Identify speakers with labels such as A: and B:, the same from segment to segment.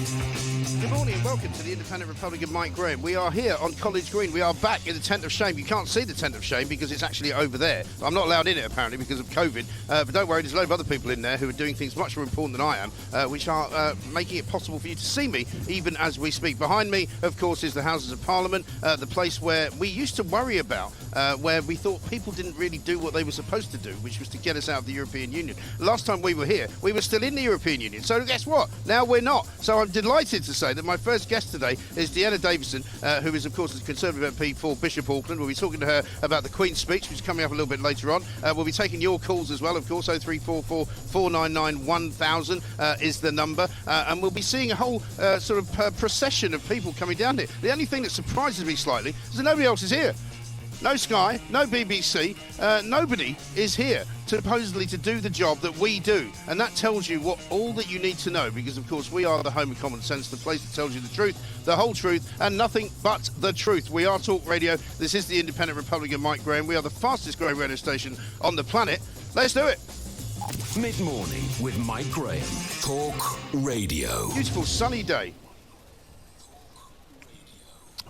A: Good morning and welcome to the Independent Republican Mike Graham. We are here on College Green. We are back in the Tent of Shame. You can't see the Tent of Shame because it's actually over there. I'm not allowed in it apparently because of COVID. But don't worry, there's a load of other people in there who are doing things much more important than I am, which are making it possible for you to see me even as we speak. Behind me, of course, is the Houses of Parliament, the place where we used to worry about, where we thought people didn't really do what they were supposed to do, which was to get us out of the European Union. Last time we were here, we were still in the European Union. So guess what? Now we're not. So I'm delighted to say that my first guest today is Dehenna Davison, who is, of course, the Conservative MP for Bishop Auckland. We'll be talking to her about the Queen's speech, which is coming up a little bit later on. We'll be taking your calls as well, of course. 0344 499 1000 is the number. And we'll be seeing a whole sort of procession of people coming down here. The only thing that surprises me slightly is that nobody else is here. No Sky, no BBC, nobody is here supposedly to do the job that we do. And that tells you all that you need to know, because, of course, we are the home of common sense, the place that tells you the truth, the whole truth, and nothing but the truth. We are Talk Radio. This is the Independent Republican Mike Graham. We are the fastest growing radio station on the planet. Let's do it.
B: Mid-morning with Mike Graham. Talk Radio.
A: Beautiful sunny day.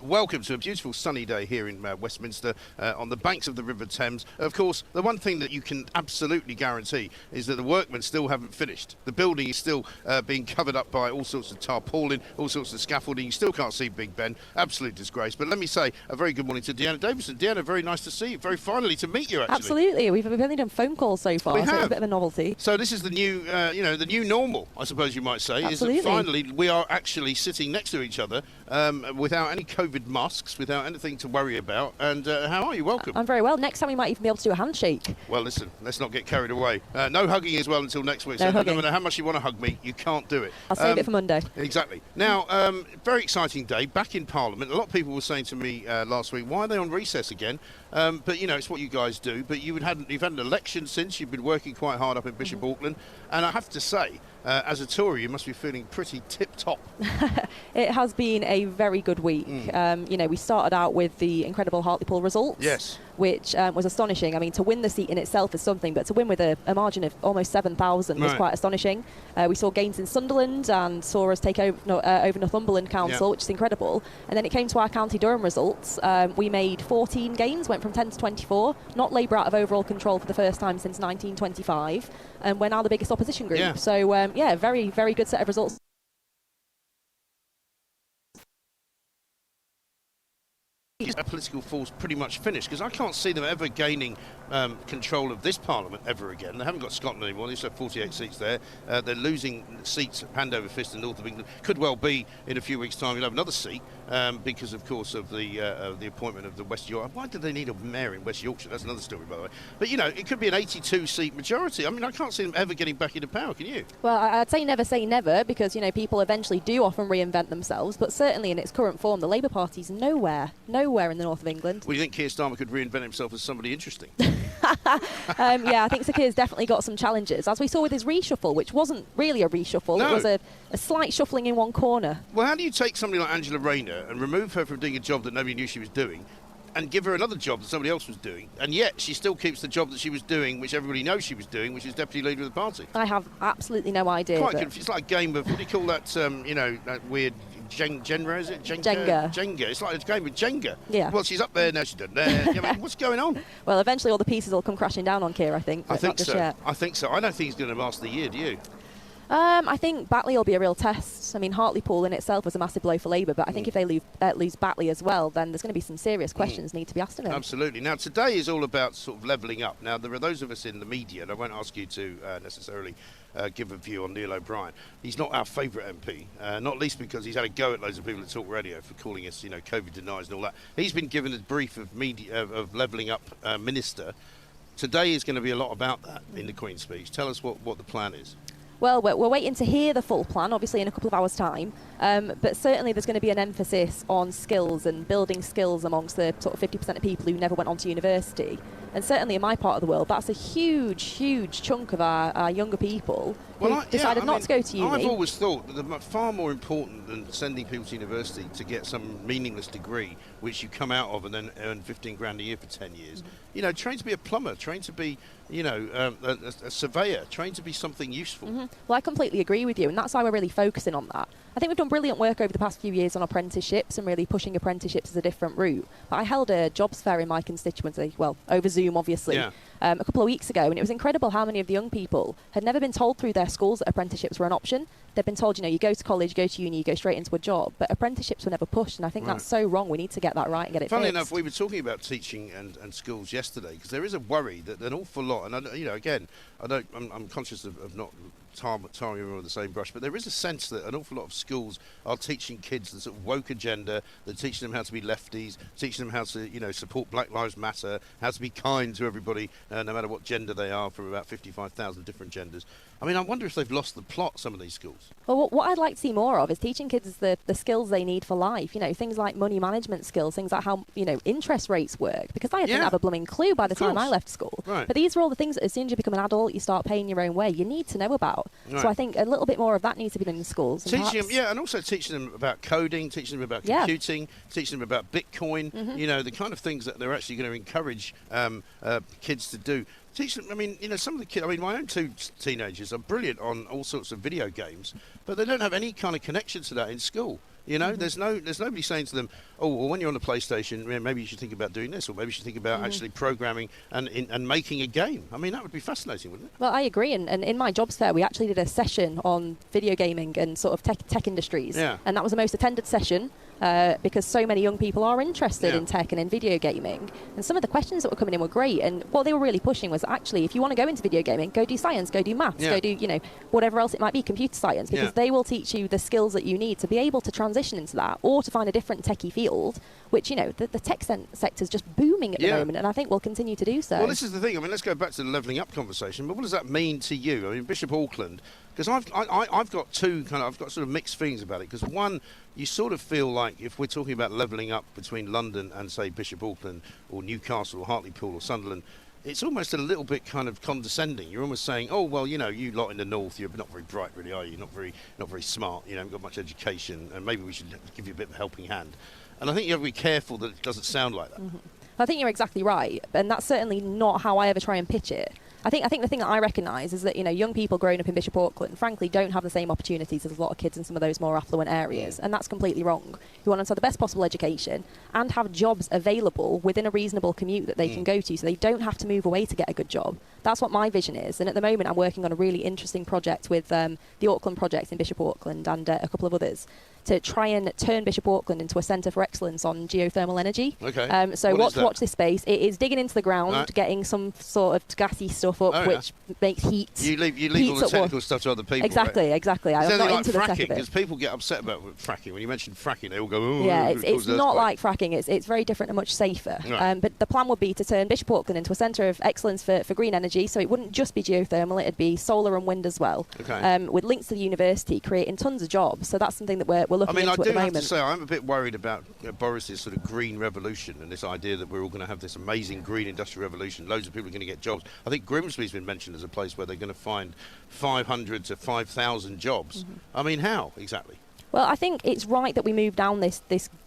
A: Welcome to a beautiful sunny day here in Westminster on the banks of the River Thames. Of course, the one thing that you can absolutely guarantee is that the workmen still haven't finished. The building is still being covered up by all sorts of tarpaulin, all sorts of scaffolding. You still can't see Big Ben. Absolute disgrace. But let me say a very good morning to Dehenna Davison. Dehenna, very nice to see you. Very finally to meet you, actually.
C: We've only done phone calls so far, so it's a bit of a novelty.
A: So this is the new, the new normal, I suppose you might say.
C: Absolutely.
A: Is that finally we are actually sitting next to each other without any COVID masks, without anything to worry about. And how are you? Welcome.
C: I'm very well. Next time we might even be able to do a handshake.
A: Well, listen, let's not get carried away. No hugging as well until next week.
C: No
A: so
C: hugging.
A: no matter how much you want to hug me, you can't do it.
C: I'll save it for Monday.
A: Exactly. Now, very exciting day back in Parliament. A lot of people were saying to me last week, why are they on recess again? But, it's what you guys do. But you've had an election since. You've been working quite hard up in Bishop Auckland. And I have to say, as a Tory, you must be feeling pretty tip-top.
C: It has been a very good week. We started out with the incredible Hartlepool results.
A: Yes.
C: Which was astonishing. I mean, to win the seat in itself is something, but to win with a margin of almost 7,000 was quite astonishing. We saw gains in Sunderland and saw us take over Northumberland Council, which is incredible. And then it came to our County Durham results. We made 14 gains, went from 10 to 24, not Labour out of overall control for the first time since 1925, and we're now the biggest opposition group.
A: Yeah.
C: So, very, very good set of results.
A: Is a political force pretty much finished? Because I can't see them ever gaining control of this Parliament ever again. They haven't got Scotland anymore. They used to have 48 seats there. They're losing seats hand over fist in the north of England. Could well be in a few weeks' time you'll have another seat because, of course, of the appointment of the West Yorkshire. Why do they need a mayor in West Yorkshire? That's another story, by the way. But, it could be an 82-seat majority. I mean, I can't see them ever getting back into power, can you?
C: Well, I'd say never because, people eventually do often reinvent themselves, but certainly in its current form, the Labour Party's nowhere in the north of England.
A: Well, you think Keir Starmer could reinvent himself as somebody interesting?
C: I think Sir Keir's definitely got some challenges, as we saw with his reshuffle, which wasn't really a reshuffle.
A: No.
C: It was a slight shuffling in one corner.
A: Well, how do you take somebody like Angela Rayner and remove her from doing a job that nobody knew she was doing and give her another job that somebody else was doing, and yet she still keeps the job that she was doing, which everybody knows she was doing, which is deputy leader of the party?
C: I have absolutely no idea.
A: Quite confused. It's like a game of, what do you call that, that weird Jenga, is it? Jenga. It's like a game of Jenga.
C: Yeah.
A: Well, she's up there, now she's done there. What's going on?
C: Well, eventually all the pieces will come crashing down on Keir, I think.
A: I think
C: not just
A: so.
C: Yet.
A: I think so. I don't think he's going to last the year, do you?
C: I think Batley will be a real test. I mean, Hartlepool in itself was a massive blow for Labour, but I think if they lose Batley as well, then there's going to be some serious questions need to be asked of him.
A: Absolutely. Now, today is all about sort of levelling up. Now, there are those of us in the media, and I won't ask you to necessarily give a view on Neil O'Brien. He's not our favourite MP, not least because he's had a go at loads of people at Talk Radio for calling us, COVID deniers and all that. He's been given a brief of levelling up minister. Today is going to be a lot about that in the Queen's speech. Tell us what the plan is.
C: Well, we're waiting to hear the full plan, obviously, in a couple of hours' time. But certainly there's going to be an emphasis on skills and building skills amongst the sort of 50% of people who never went on to university. And certainly in my part of the world, that's a huge, huge chunk of our younger people who decided not to go to uni.
A: I've always thought that far more important than sending people to university to get some meaningless degree, which you come out of and then earn 15 grand a year for 10 years. Train to be a plumber, train to be, a surveyor, train to be something useful.
C: Well, I completely agree with you, and that's why we're really focusing on that. I think we've done brilliant work over the past few years on apprenticeships and really pushing apprenticeships as a different route. But I held a jobs fair in my constituency, well, over Zoom, obviously, a couple of weeks ago, and it was incredible how many of the young people had never been told through their schools that apprenticeships were an option. They've been told, you go to college, you go to uni, you go straight into a job, but apprenticeships were never pushed, and I think that's so wrong. We need to get that right and get it
A: Funnily
C: fixed.
A: enough, we were talking about teaching and schools yesterday, because there is a worry that an awful lot, and I'm conscious of not tarring everyone with the same brush, but there is a sense that an awful lot of schools are teaching kids the sort of woke agenda. They're teaching them how to be lefties, teaching them how to support Black Lives Matter, how to be kind to everybody, no matter what gender they are, from about 55,000 different genders. I mean, I wonder if they've lost the plot, some of these schools.
C: Well, what I'd like to see more of is teaching kids the skills they need for life. Things like money management skills, things like how, interest rates work. Because I didn't have a blooming clue by the time I left school.
A: Right.
C: But these are all the things that as soon as you become an adult, you start paying your own way. You need to know about.
A: Right.
C: So I think a little bit more of that needs to be done in schools.
A: Teaching them, and also teaching them about coding, teaching them about computing, teaching them about Bitcoin, the kind of things that they're actually going to encourage kids to do. Teach them, some of the kids, my own two teenagers are brilliant on all sorts of video games, but they don't have any kind of connection to that in school. There's nobody saying to them, oh, well, when you're on the PlayStation, maybe you should think about doing this, or maybe you should think about actually programming and making a game. That would be fascinating, wouldn't it?
C: Well, I agree. And in my jobs fair, we actually did a session on video gaming and sort of tech industries. Yeah. And that was the most attended session because so many young people are interested in tech and in video gaming. And some of the questions that were coming in were great. And what they were really pushing was actually, if you want to go into video gaming, go do science, go do maths, go do, whatever else it might be, computer science, because they will teach you the skills that you need to be able to transition into that, or to find a different techie field, which, the tech sector is just booming at the moment, and I think will continue to do so.
A: Well, this is the thing. Let's go back to the levelling up conversation, but what does that mean to you? Bishop Auckland, because I've got sort of mixed feelings about it, because one, you sort of feel like if we're talking about levelling up between London and, say, Bishop Auckland or Newcastle or Hartlepool or Sunderland, it's almost a little bit kind of condescending. You're almost saying, oh, well, you lot in the north, you're not very bright, really, are you? Not very smart, haven't got much education, and maybe we should give you a bit of a helping hand. And I think you have to be careful that it doesn't sound like that.
C: I think you're exactly right, and that's certainly not how I ever try and pitch it. I think the thing that I recognise is that young people growing up in Bishop Auckland, frankly, don't have the same opportunities as a lot of kids in some of those more affluent areas, and that's completely wrong. You want them to have the best possible education and have jobs available within a reasonable commute that they can go to, so they don't have to move away to get a good job. That's what my vision is, and at the moment I'm working on a really interesting project with the Auckland project in Bishop Auckland and a couple of others, to try and turn Bishop Auckland into a centre for excellence on geothermal energy.
A: Okay.
C: So watch this space. It is digging into the ground, getting some sort of gassy stuff up, which makes heat.
A: You leave all the technical stuff to other people.
C: Exactly. I'm not into the tech of it.
A: Because people get upset about fracking. When you mention fracking, they all go, oh.
C: Yeah, it's not like fracking. It's very different and much safer. Right. But the plan would be to turn Bishop Auckland into a centre of excellence for green energy. So it wouldn't just be geothermal; it'd be solar and wind as well. Okay. With links to the university, creating tons of jobs. So that's something that we're looking into at the moment. I do have to
A: say, I'm a bit worried about Boris's sort of green revolution and this idea that we're all going to have this amazing green industrial revolution. Loads of people are going to get jobs. I think Grimsby's been mentioned as a place where they're going to find 500 to 5,000 jobs. How exactly?
C: Well, I think it's right that we move down this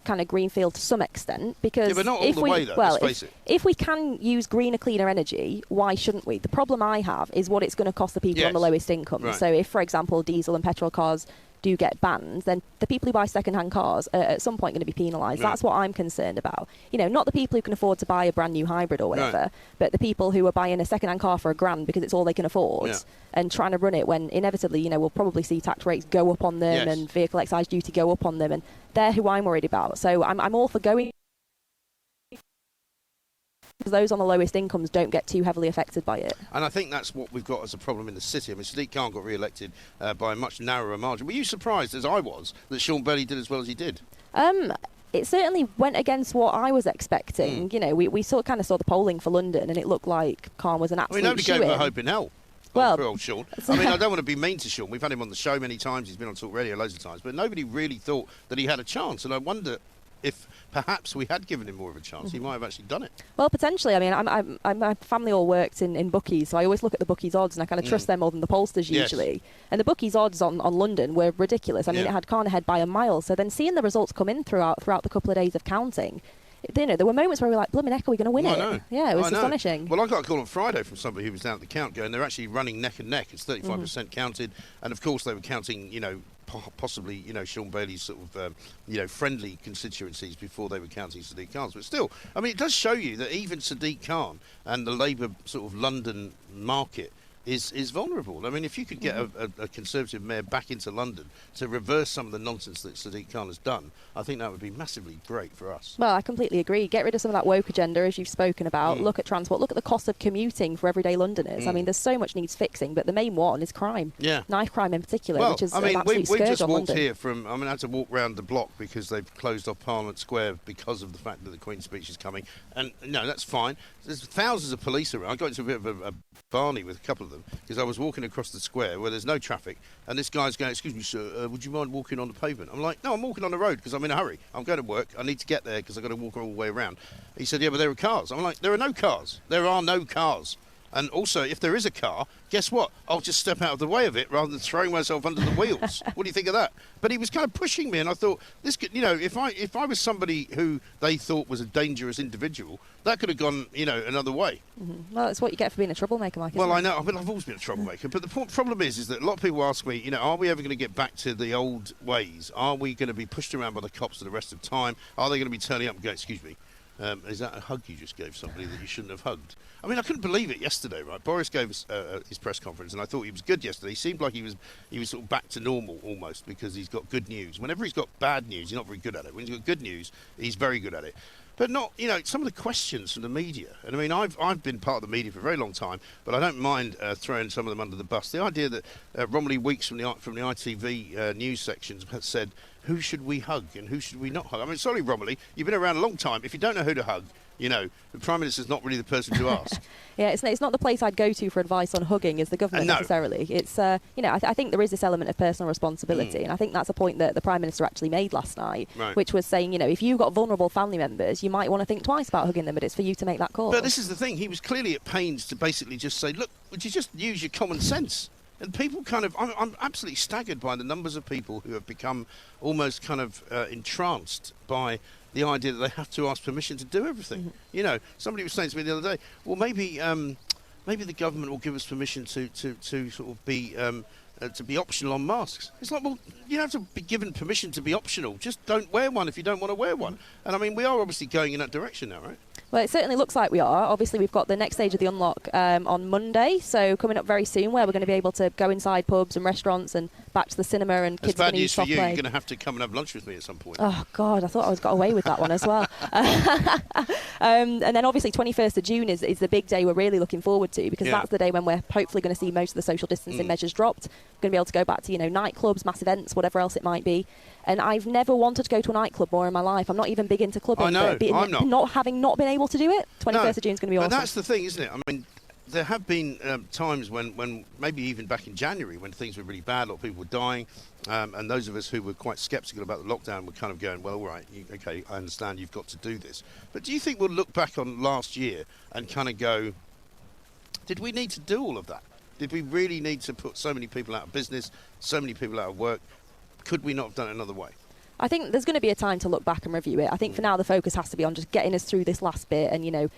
C: kind of greenfield to some extent, because
A: but not all the way, though, let's face it.
C: If we can use greener, cleaner energy, why shouldn't we? The problem I have is what it's going to cost the people on the lowest income. Right. So if, for example, diesel and petrol cars do get banned, then the people who buy second-hand cars are at some point going to be penalised. That's what I'm concerned about. Not the people who can afford to buy a brand new hybrid or whatever, but the people who are buying a second-hand car for $1,000 because it's all they can afford and trying to run it when inevitably, we'll probably see tax rates go up on them and vehicle excise duty go up on them, and they're who I'm worried about. So I'm all for going, because those on the lowest incomes don't get too heavily affected by it.
A: And I think that's what we've got as a problem in the city. Sadiq Khan got re-elected by a much narrower margin. Were you surprised, as I was, that Sean Bailey did as well as he did?
C: It certainly went against what I was expecting. We saw the polling for London, and it looked like Khan was an absolute
A: nobody gave him a hope in hell.
C: Well,
A: for old Sean. I don't want to be mean to Sean. We've had him on the show many times. He's been on talkRADIO loads of times. But nobody really thought that he had a chance. And I wonder if perhaps we had given him more of a chance, he might have actually done it.
C: Well, potentially. My family all worked in bookies, so I always look at the bookies' odds, and I kind of trust them more than the pollsters usually. Yes. And the bookies' odds on London were ridiculous. It had Khan ahead by a mile. So then seeing the results come in throughout the couple of days of counting, there were moments where we were like, blimmin' heck, are we going to win it?
A: Know.
C: Yeah, it was astonishing.
A: Well, I got a call on Friday from somebody who was down at the count going, they're actually running neck and neck. It's 35% counted. And, of course, they were counting, possibly, you know, Sean Bailey's sort of, you know, friendly constituencies before they were counting Sadiq Khan's. But still, I mean, it does show you that even Sadiq Khan and the Labour sort of London market is vulnerable. I mean, if you could get a Conservative mayor back into London to reverse some of the nonsense that Sadiq Khan has done, I think that would be massively great for us.
C: Well, I completely agree. Get rid of some of that woke agenda, as you've spoken about. Look at transport. Look at the cost of commuting for everyday Londoners. I mean, there's so much needs fixing, but the main one is crime. Yeah. Knife crime in particular, which is an absolute scourge on London. We just walked here from, I mean, I had to walk round the block because they've closed off Parliament Square because of the fact that the Queen's speech is coming. And, no, that's fine. There's thousands of police around. I got into a bit of a barney with a couple of them because I was walking across the square where there's no traffic, and this guy's going, "Excuse me, sir, would you mind walking on the pavement?" I'm like, "No, I'm walking on the road because I'm in a hurry. I'm going to work. I need to get there because I've got to walk all the way around." He said, "Yeah, but there are cars." I'm like, "There are no cars. There are no cars. And also, if there is a car, guess what? I'll just step out of the way of it rather than throwing myself under the wheels." What do you think of that? But he was kind of pushing me, and I thought, this could, you know, if I was somebody who they thought was a dangerous individual, that could have gone, you know, another way. Well, it's what you get for being a troublemaker, Mike.
A: Well, I know. I mean, I've always been a troublemaker. But the problem is that a lot of people ask me, you know, are we ever going to get back to the old ways? Are we going to be pushed around by the cops for the rest of the time? Are they going to be turning up and going, "Excuse me, is that a hug you just gave somebody that you shouldn't have hugged?" I mean, I couldn't believe it yesterday, right? Boris gave his press conference, and I thought he was good yesterday. He seemed like he was sort of back to normal almost because he's got good news. Whenever he's got bad news, he's not very good at it. When he's got good news, he's very good at it. But not, you know, some of the questions from the media. And I mean, I've been part of the media for a very long time, but I don't mind throwing some of them under the bus. The idea that Romilly Weeks from the ITV news sections has said, "Who should we hug and who should we not hug?" I mean, sorry, Romilly, you've been around a long time. If you don't know who to hug, you know, the Prime Minister's not really the person to ask.
C: Yeah, it's not the place I'd go to for advice on hugging, is the government necessarily. It's, you know, I think there is this element of personal responsibility, and I think that's a point that the Prime Minister actually made last night, which was saying, you know, if you've got vulnerable family members, you might want to think twice about hugging them, but it's for you to make that call.
A: But this is the thing. He was clearly at pains to basically just say, look, would you just use your common sense? And people kind of, I'm absolutely staggered by the numbers of people who have become almost kind of entranced by the idea that they have to ask permission to do everything. You know, somebody was saying to me the other day, well, maybe the government will give us permission to sort of be optional on masks. It's like, well, you don't have to be given permission to be optional. Just don't wear one if you don't want to wear one. And I mean, we are obviously going in that direction now, right?
C: Well, it certainly looks like we are. Obviously, we've got the next stage of the unlock on Monday, so coming up very soon, where we're going to be able to go inside pubs and restaurants and back to the cinema, and kids are going to use soft play.
A: It's bad news for you. You're going to have to come and have lunch with me at some point.
C: Oh, God, I thought I got away with that one as well. And then, obviously, 21st of June is the big day we're really looking forward to, because that's the day when we're hopefully going to see most of the social distancing measures dropped. We're going to be able to go back to, you know, nightclubs, mass events, whatever else it might be. And I've never wanted to go to a nightclub more in my life. I'm not even big into clubbing.
A: I know, I'm not.
C: Having not been able to do it, 21st of June is going to be awesome.
A: But that's the thing, isn't it? I mean, there have been times when maybe even back in January, when things were really bad, a lot of people were dying, and those of us who were quite sceptical about the lockdown were kind of going, well, all right, okay, I understand you've got to do this. But do you think we'll look back on last year and kind of go, did we need to do all of that? Did we really need to put so many people out of business, so many people out of work? Could we not have done it another way?
C: I think there's going to be a time to look back and review it. I think for now the focus has to be on just getting us through this last bit and, you know,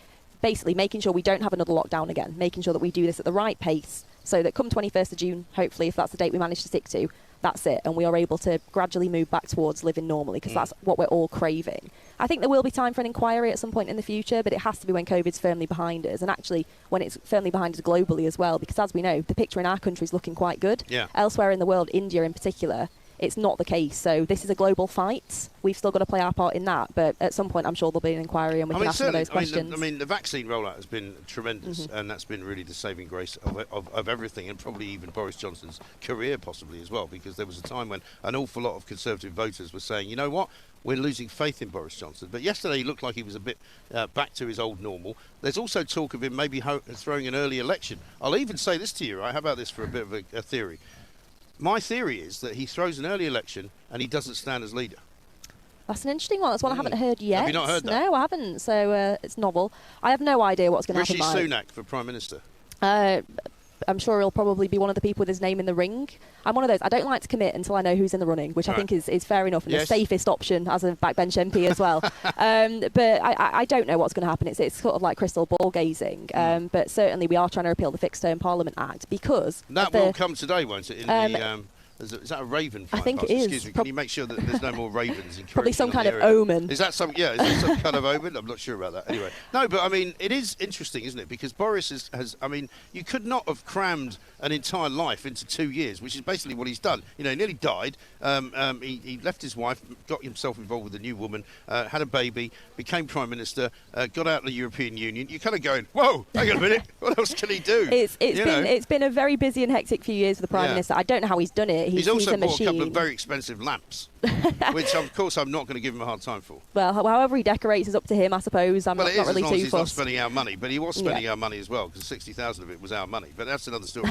C: basically making sure we don't have another lockdown again, making sure that we do this at the right pace so that come 21st of June, hopefully, if that's the date we manage to stick to, that's it. And we are able to gradually move back towards living normally, because that's what we're all craving. I think there will be time for an inquiry at some point in the future, but it has to be when COVID's firmly behind us, and actually when it's firmly behind us globally as well, because as we know, the picture in our country is looking quite good. Elsewhere in the world, India in particular, it's not the case. So this is a global fight. We've still got to play our part in that. But at some point, I'm sure there'll be an inquiry and we can ask some of those questions.
A: I mean, the vaccine rollout has been tremendous, and that's been really the saving grace of everything, and probably even Boris Johnson's career possibly as well, because there was a time when an awful lot of Conservative voters were saying, you know what, we're losing faith in Boris Johnson. But yesterday he looked like he was a bit back to his old normal. There's also talk of him maybe throwing an early election. I'll even say this to you, right? How about this for a bit of a theory? My theory is that he throws an early election and he doesn't stand as leader.
C: That's an interesting one. That's one I haven't heard yet.
A: Have you not heard that?
C: No, I haven't. So it's novel. I have no idea what's going to happen.
A: Rishi Sunak for Prime Minister.
C: I'm sure he'll probably be one of the people with his name in the ring. I'm one of those. I don't like to commit until I know who's in the running, which I think is fair enough and the safest option as a backbench MP as well. But I don't know what's going to happen. It's sort of like crystal ball gazing. But certainly we are trying to repeal the Fixed Term Parliament Act because
A: that will come today, won't it? In Is that a raven flying
C: I think
A: past?
C: it is.
A: Excuse me, can you make sure that there's no more ravens in
C: Probably some kind of
A: area?
C: omen.
A: Is that some kind of omen? I'm not sure about that. Anyway, no, but I mean, it is interesting, isn't it? Because Boris has I mean, you could not have crammed an entire life into 2 years, which is basically what he's done. You know, he nearly died. He left his wife, got himself involved with a new woman, had a baby, became Prime Minister, got out of the European Union. You're kind of going, whoa, hang on a minute, what else can he do?
C: It's been a very busy and hectic few years for the Prime Minister. I don't know how he's done it.
A: He's also
C: a
A: bought
C: machine.
A: a couple of very expensive lamps, which of course I'm not going to give him a hard time for.
C: Well, however he decorates is up to him, I suppose. I'm not really
A: as long
C: too
A: as he's not
C: fussed.
A: spending our money, but he was spending our money as well, because 60,000 of it was our money. But that's another story.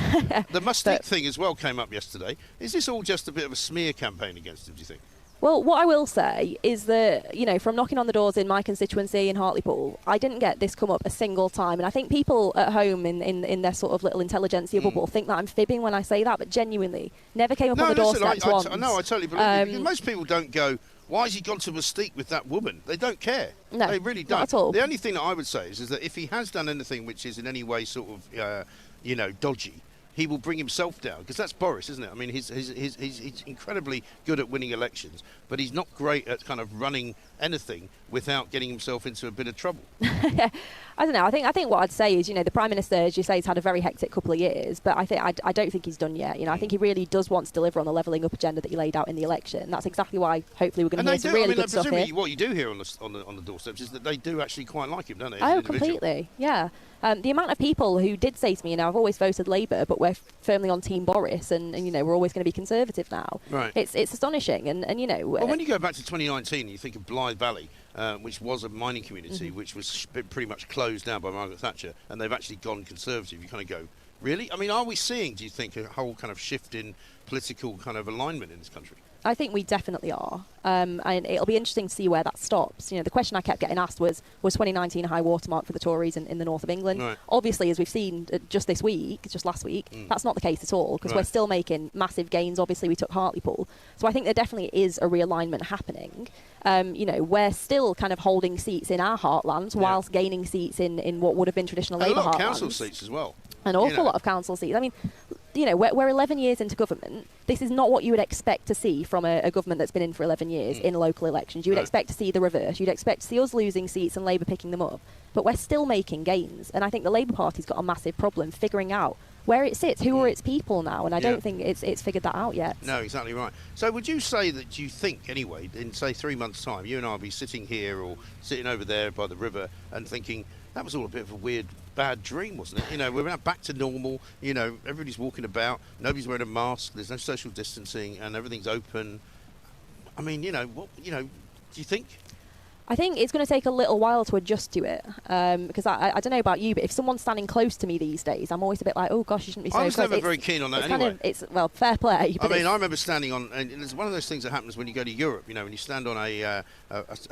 A: The Mustique thing as well came up yesterday. Is this all just a bit of a smear campaign against him, do you think?
C: Well, what I will say is that, you know, from knocking on the doors in my constituency in Hartlepool, I didn't get this come up a single time. And I think people at home in their sort of little intelligentsia bubble think that I'm fibbing when I say that, but genuinely never came up on the doorstep once.
A: No, I totally believe you. Because most people don't go, why has he gone to Mustique with that woman? They don't care.
C: No,
A: they really don't.
C: not at all.
A: The only thing that I would say is that if he has done anything which is in any way sort of, dodgy, he will bring himself down, because that's Boris, isn't it? I mean, he's incredibly good at winning elections, but he's not great at kind of running anything without getting himself into a bit of trouble.
C: I don't know. I think what I'd say is, you know, the Prime Minister, as you say, has had a very hectic couple of years, but I don't think he's done yet. You know, I think he really does want to deliver on the levelling up agenda that he laid out in the election. That's exactly why hopefully we're going to hear some really good stuff here.
A: What you do hear on the doorsteps is that they do actually quite like him, don't they?
C: Oh, completely. Yeah. The amount of people who did say to me, you know, I've always voted Labour, but we're firmly on Team Boris, and you know, we're always going to be Conservative now.
A: Right.
C: It's astonishing, and you know.
A: Well, when you go back to 2019, you think of Blythe Valley, which was a mining community, which was pretty much closed down by Margaret Thatcher, and they've actually gone Conservative. You kind of go, really? I mean, are we seeing, do you think, a whole kind of shift in political kind of alignment in this country?
C: I think we definitely are, and it'll be interesting to see where that stops. You know, the question I kept getting asked was 2019 a high watermark for the Tories in the north of England?
A: Right.
C: Obviously, as we've seen just last week, that's not the case at all, because we're still making massive gains. Obviously, we took Hartlepool. So I think there definitely is a realignment happening. You know, we're still kind of holding seats in our heartlands whilst gaining seats in what would have been traditional Labour heartlands.
A: A lot of council seats as well.
C: An awful lot of council seats. I mean, you know, we're 11 years into government. This is not what you would expect to see from a government that's been in for 11 years in local elections. You would expect to see the reverse. You'd expect to see us losing seats and Labour picking them up. But we're still making gains. And I think the Labour Party's got a massive problem figuring out where it sits, who are its people now. And I don't think it's figured that out yet.
A: No, exactly right. So would you say that you think, anyway, in, say, 3 months' time, you and I will be sitting here or sitting over there by the river and thinking, that was all a bit of a weird, bad dream, wasn't it? You know, we're now back to normal. You know, everybody's walking about. Nobody's wearing a mask. There's no social distancing, and everything's open. I mean, you know, do you think?
C: I think it's going to take a little while to adjust to it, because I don't know about you, but if someone's standing close to me these days, I'm always a bit like, oh gosh, you shouldn't be so close.
A: I was never very keen on that anyway.
C: Well, fair play.
A: I mean, I remember standing on, and it's one of those things that happens when you go to Europe, you know, when you stand on a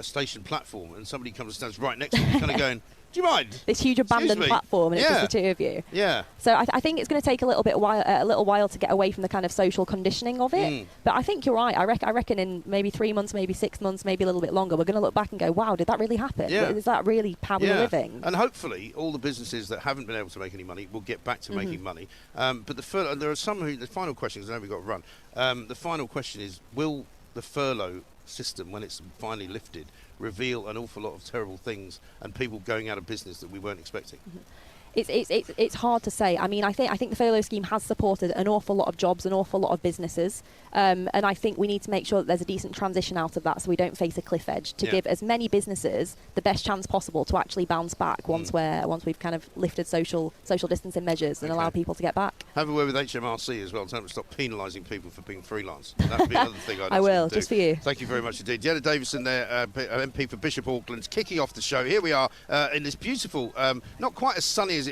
A: station platform and somebody comes and stands right next to you, kind of going, do you mind?
C: This huge abandoned platform, and it's just the two of you.
A: Yeah.
C: So I think it's going to take a little while to get away from the kind of social conditioning of it. But I think you're right. I reckon in maybe 3 months, maybe 6 months, maybe a little bit longer, we're going to look back and go, wow, did that really happen?
A: Yeah.
C: Is that really how we're living?
A: And hopefully all the businesses that haven't been able to make any money will get back to making money. But there are some who, the final question, because I know we've got to run, the final question is, will the furlough system, when it's finally lifted, reveal an awful lot of terrible things and people going out of business that we weren't expecting?
C: It's hard to say. I mean, I think the furlough scheme has supported an awful lot of jobs, an awful lot of businesses, and I think we need to make sure that there's a decent transition out of that, so we don't face a cliff edge, to give as many businesses the best chance possible to actually bounce back once we've kind of lifted social distancing measures and allow people to get back.
A: Have a word with HMRC as well. Tell them to stop penalising people for being freelance. That would be another thing
C: I will, just for you.
A: Thank you very much indeed. Dehenna Davison there, MP for Bishop Auckland, kicking off the show. Here we are in this beautiful, not quite as sunny as it